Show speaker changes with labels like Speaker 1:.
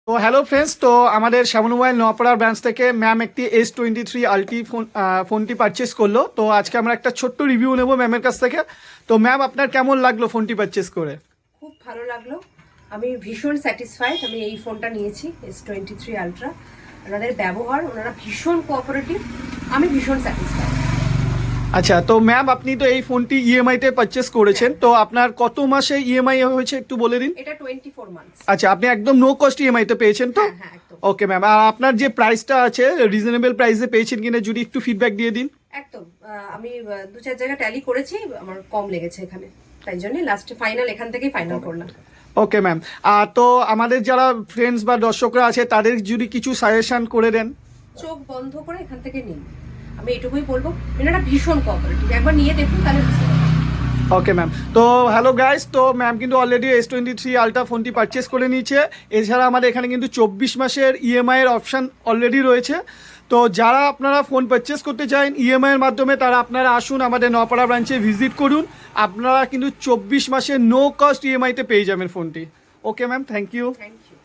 Speaker 1: তো hello friends, তো আমাদের শ্যামল মোবাইল নয়াপাড়ার ব্রাঞ্চ থেকে ম্যাম একটি S23 আলটি ফোনটি পারচেস করলো। তো আজকে আমরা একটা ছোট্ট রিভিউ নেব ম্যামের কাছ থেকে। তো ম্যাম, আপনার কেমন লাগলো ফোনটি পারচেস করে?
Speaker 2: খুব ভালো লাগলো, আমি ভীষণ স্যাটিসফাইড। আমি এই ফোনটা নিয়েছি S23 আলট্রা। ওনাদের ব্যবহার, ওনারা ভীষণ কোঅপারেটিভ, আমি ভীষণ স্যাটিসফাইড।
Speaker 1: আচ্ছা, তো ম্যাম আপনি তো এই ফোনটি ইএমআইতে পারচেস করেছেন, তো আপনার কত মাসে ইএমআই হয়েছে একটু বলে দিন।
Speaker 2: এটা 24 মান্থস।
Speaker 1: আচ্ছা, আপনি একদম নো কস্ট ইএমআইতে পেয়েছেন তো?
Speaker 2: হ্যাঁ, একদম।
Speaker 1: ওকে ম্যাম, আর আপনার যে প্রাইসটা আছে রিজনেবল প্রাইসে পেয়েছেন কিনা যদি একটু ফিডব্যাক দিয়ে দিন।
Speaker 2: একদম, আমি 2-4 জায়গা ট্যালি করেছি, আমার কম লেগেছে এখানে, তাই জন্য লাস্টে ফাইনাল এখান থেকেই ফাইনাল করলাম।
Speaker 1: ওকে ম্যাম, তো আমাদের যারা ফ্রেন্ডস বা দর্শকরা আছে তাদের যদি কিছু সাজেশন করে দেন।
Speaker 2: চোখ বন্ধ করে এখান থেকে নিন, আমি এটুকুই বলবো। এনারা ভীষণ কোঅপারেটিভ, একবার নিয়ে দেখুন তাহলে বুঝতে পারবেন।
Speaker 1: ওকে ম্যাম, তো হ্যালো গাইস, তো ম্যাম কিন্তু অলরেডি S23 আলট্রা ফোনটি পারচেস করে নিয়েছে। এছাড়া আমাদের এখানে কিন্তু 24 মাসের ইএমআই এর অপশান অলরেডি রয়েছে। তো যারা আপনারা ফোন পারচেস করতে চান ইএমআই এর মাধ্যমে, তারা আপনারা আসুন আমাদের নয়াপাড়া ব্রাঞ্চে ভিজিট করুন। আপনারা কিন্তু 24 মাসের নো কস্ট ইএমআইতে পেয়ে যাবেন ফোনটি। Okay ma'am, thank you.
Speaker 2: Thank you.